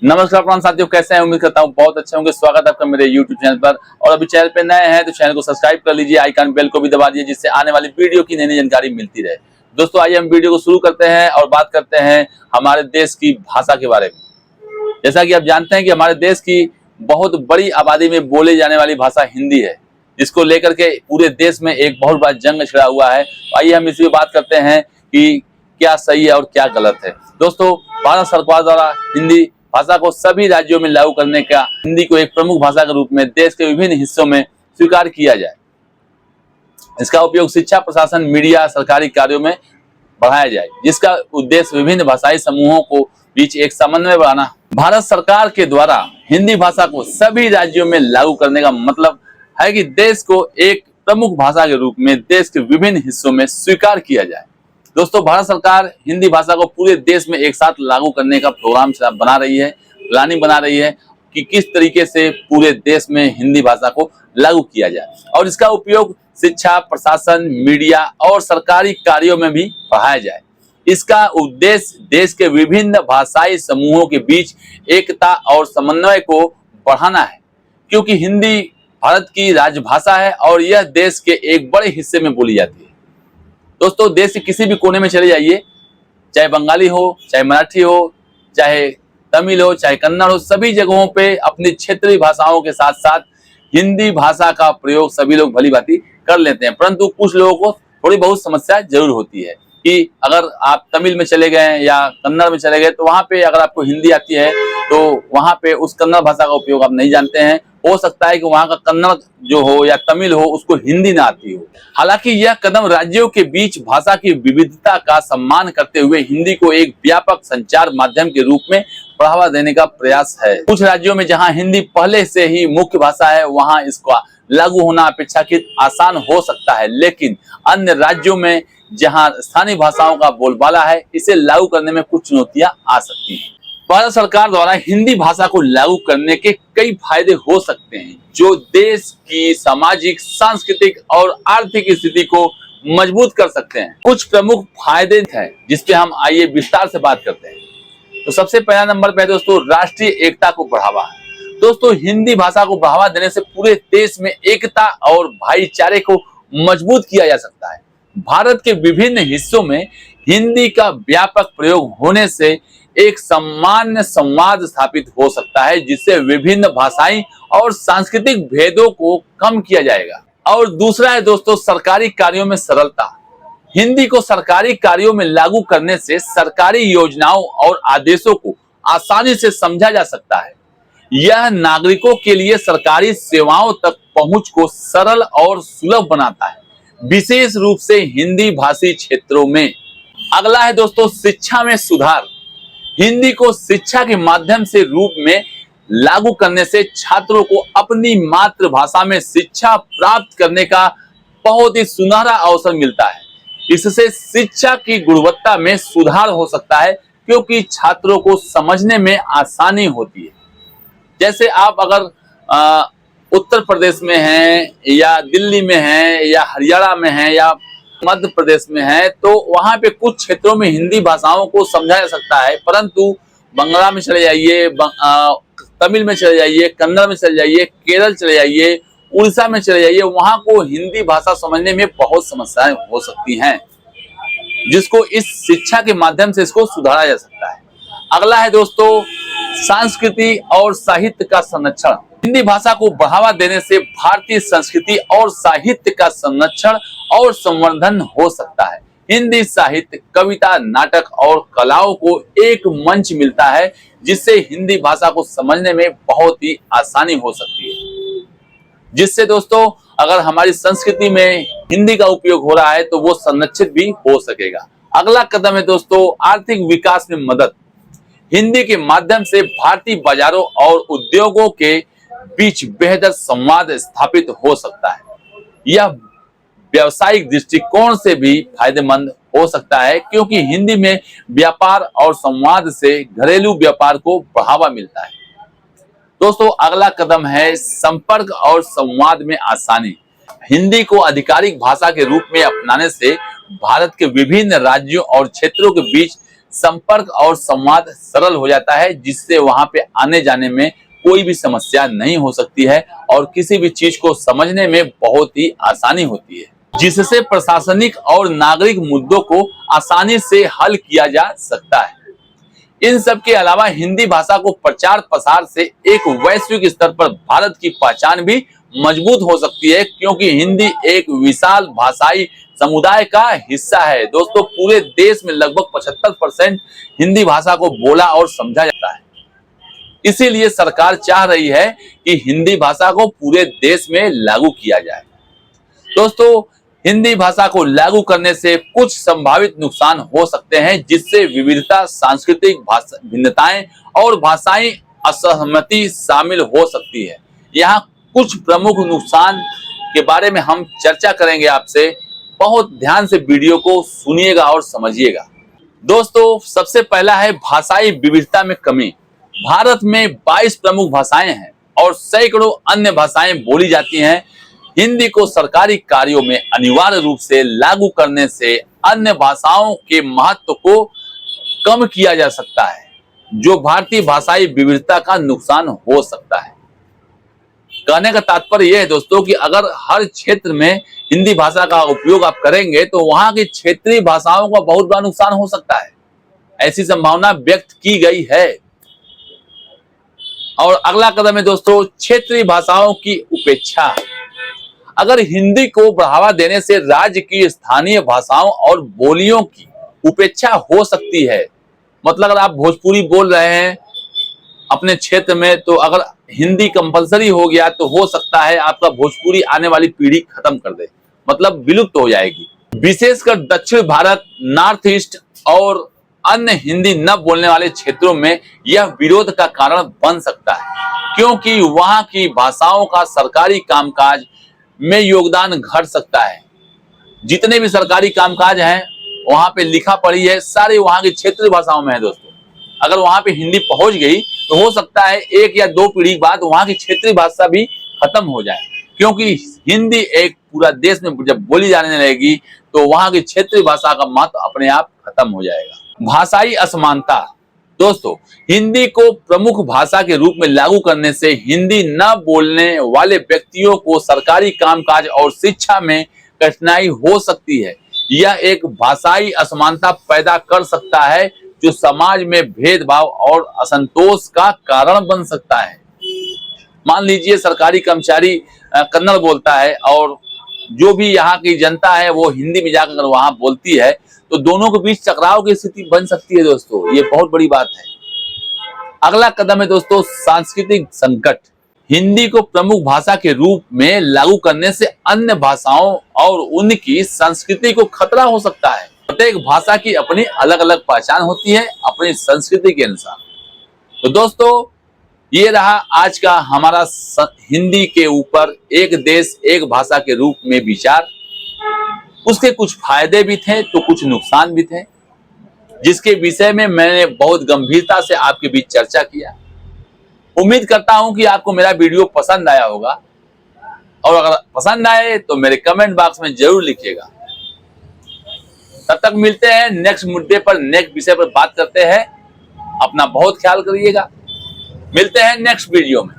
नमस्कार प्राण साथियों, कैसे हैं? उम्मीद करता हूँ बहुत अच्छे होंगे। स्वागत है आपका मेरे YouTube चैनल पर। और अभी चैनल पे नए हैं तो चैनल को सब्सक्राइब कर लीजिए, आइकन बेल को भी दबा दीजिए, जिससे आने वाली वीडियो की नई नई जानकारी मिलती रहे। दोस्तों आइए हम वीडियो को शुरू करते हैं और बात करते हैं हमारे देश की भाषा के बारे में। जैसा कि आप जानते हैं कि हमारे देश की बहुत बड़ी आबादी में बोली जाने वाली भाषा हिंदी है, जिसको लेकर के पूरे देश में एक बहुत बड़ा जंग छिड़ा हुआ है। आइए हम इसी पे बात करते हैं कि क्या सही है और क्या गलत है। दोस्तों, भारत सरकार द्वारा हिंदी भाषा को सभी राज्यों में लागू करने का, हिंदी को एक प्रमुख भाषा के रूप में देश के विभिन्न हिस्सों में स्वीकार किया जाए। इसका उपयोग शिक्षा, प्रशासन, मीडिया, सरकारी कार्यों में बढ़ाया जाए, जिसका उद्देश्य विभिन्न भाषाई समूहों को बीच एक समन्वय बढ़ाना। भारत सरकार के द्वारा हिंदी भाषा को सभी राज्यों में लागू करने का मतलब है कि देश को एक प्रमुख भाषा के रूप में देश के विभिन्न हिस्सों में स्वीकार किया जाए। दोस्तों, भारत सरकार हिंदी भाषा को पूरे देश में एक साथ लागू करने का प्रोग्राम बना रही है, प्लानिंग बना रही है कि किस तरीके से पूरे देश में हिंदी भाषा को लागू किया जाए और इसका उपयोग शिक्षा, प्रशासन, मीडिया और सरकारी कार्यों में भी बढ़ाया जाए। इसका उद्देश्य देश के विभिन्न भाषाई समूहों के बीच एकता और समन्वय को बढ़ाना है, क्योंकि हिंदी भारत की राजभाषा है और यह देश के एक बड़े हिस्से में बोली जाती है। दोस्तों, देश के किसी भी कोने में चले जाइए, चाहे बंगाली हो, चाहे मराठी हो, चाहे तमिल हो, चाहे कन्नड़ हो, सभी जगहों पे अपनी क्षेत्रीय भाषाओं के साथ साथ हिंदी भाषा का प्रयोग सभी लोग भली भांति कर लेते हैं। परंतु कुछ लोगों को थोड़ी बहुत समस्या जरूर होती है कि अगर आप तमिल में चले गए या कन्नड़ में चले गए तो वहां पे अगर आपको हिंदी आती है तो वहां पे उस कन्नड़ भाषा का उपयोग आप नहीं जानते हैं। हो सकता है कि वहां का कन्नड़ जो हो या तमिल हो उसको हिंदी ना आती हो। हालांकि यह कदम राज्यों के बीच भाषा की विविधता का सम्मान करते हुए हिंदी को एक व्यापक संचार माध्यम के रूप में बढ़ावा देने का प्रयास है। कुछ राज्यों में जहां हिंदी पहले से ही मुख्य भाषा है, वहां इसका लागू होना अपेक्षाकृत आसान हो सकता है, लेकिन अन्य राज्यों में जहां स्थानीय भाषाओं का बोलबाला है, इसे लागू करने में कुछ चुनौतियां आ सकती हैं। भारत सरकार द्वारा हिंदी भाषा को लागू करने के कई फायदे हो सकते हैं, जो देश की सामाजिक, सांस्कृतिक और आर्थिक स्थिति को मजबूत कर सकते हैं। कुछ प्रमुख फायदे हैं जिसपे हम आइए विस्तार से बात करते हैं। तो सबसे पहला नंबर पे दोस्तों, राष्ट्रीय एकता को बढ़ावा है। दोस्तों, हिंदी भाषा को बढ़ावा देने से पूरे देश में एकता और भाईचारे को मजबूत किया जा सकता है। भारत के विभिन्न हिस्सों में हिंदी का व्यापक प्रयोग होने से एक सामान्य संवाद स्थापित हो सकता है, जिससे विभिन्न भाषाई और सांस्कृतिक भेदों को कम किया जाएगा। और दूसरा है दोस्तों, सरकारी कार्यों में सरलता। हिंदी को सरकारी कार्यों में लागू करने से सरकारी योजनाओं और आदेशों को आसानी से समझा जा सकता है। यह नागरिकों के लिए सरकारी सेवाओं तक पहुंच को सरल और सुलभ बनाता है, विशेष रूप से हिंदी भाषी क्षेत्रों में। अगला है दोस्तों, शिक्षा में सुधार। हिंदी को शिक्षा के माध्यम से रूप में लागू करने से छात्रों को अपनी मातृभाषा में शिक्षा प्राप्त करने का बहुत ही सुनहरा अवसर मिलता है। इससे शिक्षा की गुणवत्ता में सुधार हो सकता है, क्योंकि छात्रों को समझने में आसानी होती है। जैसे आप अगर उत्तर प्रदेश में हैं या दिल्ली में हैं या हरियाणा में हैं या मध्य प्रदेश में है, तो वहां पे कुछ क्षेत्रों में हिंदी भाषाओं को समझा जा सकता है, परंतु बंगला में चले जाइए, तमिल में चले जाइए, कन्नड़ में चले जाइए, केरल चले जाइए, उड़ीसा में चले जाइए, वहां को हिंदी भाषा समझने में बहुत समस्याएं हो सकती हैं, जिसको इस शिक्षा के माध्यम से इसको सुधारा जा सकता है। अगला है दोस्तों, संस्कृति और साहित्य का संरक्षण। हिंदी भाषा को बढ़ावा देने से भारतीय संस्कृति और साहित्य का संरक्षण और संवर्धन हो सकता है। हिंदी साहित्य, कविता, नाटक और कलाओं को एक मंच मिलता है, जिससे हिंदी भाषा को समझने में बहुत ही आसानी हो सकती है। जिससे दोस्तों, अगर हमारी संस्कृति में हिंदी का उपयोग हो रहा है तो वो संरक्षित भी हो सकेगा। अगला कदम है दोस्तों, आर्थिक विकास में मदद। हिंदी के माध्यम से भारतीय बाजारों और उद्योगों के बीच बेहतर संवाद स्थापित हो सकता है। यह व्यावसायिक दृष्टिकोण से भी फायदेमंद हो सकता है, क्योंकि हिंदी में व्यापार और संवाद से घरेलू व्यापार को बढ़ावा मिलता है। दोस्तों, अगला कदम है संपर्क और संवाद में आसानी। हिंदी को आधिकारिक भाषा के रूप में अपनाने से भारत के विभिन्न राज्यों और क्षेत्रों के बीच संपर्क और संवाद सरल हो जाता है, जिससे वहां पे आने जाने में कोई भी समस्या नहीं हो सकती है और किसी भी चीज को समझने में बहुत ही आसानी होती है, जिससे प्रशासनिक और नागरिक मुद्दों को आसानी से हल किया जा सकता है। इन सब के अलावा हिंदी भाषा को प्रचार प्रसार से एक वैश्विक स्तर पर भारत की पहचान भी मजबूत हो सकती है, क्योंकि हिंदी एक विशाल भाषाई समुदाय का हिस्सा है। दोस्तों, पूरे देश में लगभग 75% हिंदी भाषा को बोला और समझा जाता है। इसीलिए सरकार चाह रही है कि हिंदी भाषा को पूरे देश में लागू किया जाए। दोस्तों, हिंदी भाषा को लागू करने से कुछ संभावित नुकसान हो सकते हैं, जिससे विविधता, सांस्कृतिक भिन्नताएं और भाषाई असहमति शामिल हो सकती है। यहाँ कुछ प्रमुख नुकसान के बारे में हम चर्चा करेंगे आपसे। बहुत ध्यान से वीडियो को सुनिएगा और समझिएगा। दोस्तों, सबसे पहला है भाषाई विविधता में कमी। भारत में 22 प्रमुख भाषाएं हैं और सैकड़ों अन्य भाषाएं बोली जाती हैं। हिंदी को सरकारी कार्यों में अनिवार्य रूप से लागू करने से अन्य भाषाओं के महत्व को कम किया जा सकता है, जो भारतीय भाषाई विविधता का नुकसान हो सकता है। कहने का तात्पर्य यह है दोस्तों कि अगर हर क्षेत्र में हिंदी भाषा का उपयोग आप करेंगे तो वहां की क्षेत्रीय भाषाओं का बहुत बड़ा नुकसान हो सकता है। ऐसी संभावना व्यक्त की गई है। और अगला कदम है दोस्तों, क्षेत्रीय भाषाओं की उपेक्षा। अगर हिंदी को बढ़ावा देने से राज्य की स्थानीय भाषाओं और बोलियों की उपेक्षा हो सकती है। मतलब अगर आप भोजपुरी बोल रहे हैं अपने क्षेत्र में, तो अगर हिंदी कंपलसरी हो गया तो हो सकता है आपका भोजपुरी आने वाली पीढ़ी खत्म कर दे, मतलब विलुप्त हो जाएगी। विशेषकर दक्षिण भारत, नॉर्थ ईस्ट और अन्य हिंदी न बोलने वाले क्षेत्रों में यह विरोध का कारण बन सकता है, क्योंकि वहां की भाषाओं का सरकारी कामकाज में योगदान घट सकता है। जितने भी सरकारी कामकाज हैं वहां पे लिखा पढ़ी है, सारी वहां की क्षेत्रीय भाषाओं में है। दोस्तों, अगर वहां पे हिंदी पहुंच गई तो हो सकता है 1 या 2 पीढ़ी बाद वहां की क्षेत्रीय भाषा भी खत्म हो जाए, क्योंकि हिंदी एक पूरा देश में जब बोली जाने लगेगी तो वहां की क्षेत्रीय भाषा का महत्व अपने आप खत्म हो जाएगा। भाषाई असमानता। दोस्तों, हिंदी को प्रमुख भाषा के रूप में लागू करने से हिंदी न बोलने वाले व्यक्तियों को सरकारी कामकाज और शिक्षा में कठिनाई हो सकती है। यह एक भाषाई असमानता पैदा कर सकता है, जो समाज में भेदभाव और असंतोष का कारण बन सकता है। मान लीजिए सरकारी कर्मचारी कन्नड़ बोलता है और जो भी यहाँ की जनता है वो हिंदी में जाकर वहां बोलती है, तो दोनों के बीच टकराव की स्थिति बन सकती है। दोस्तों, ये बहुत बड़ी बात है। अगला कदम है दोस्तों, सांस्कृतिक संकट। हिंदी को प्रमुख भाषा के रूप में लागू करने से अन्य भाषाओं और उनकी संस्कृति को खतरा हो सकता है। प्रत्येक भाषा की अपनी अलग अलग पहचान होती है, अपनी संस्कृति के अनुसार। तो दोस्तों, ये रहा आज का हमारा हिंदी के ऊपर एक देश एक भाषा के रूप में विचार। उसके कुछ फायदे भी थे तो कुछ नुकसान भी थे, जिसके विषय में मैंने बहुत गंभीरता से आपके बीच चर्चा किया। उम्मीद करता हूं कि आपको मेरा वीडियो पसंद आया होगा, और अगर पसंद आए तो मेरे कमेंट बॉक्स में जरूर लिखिएगा। तब तक मिलते हैं नेक्स्ट मुद्दे पर, नेक्स्ट विषय पर बात करते हैं। अपना बहुत ख्याल करिएगा। मिलते हैं नेक्स्ट वीडियो में।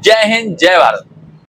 जय हिंद, जय भारत।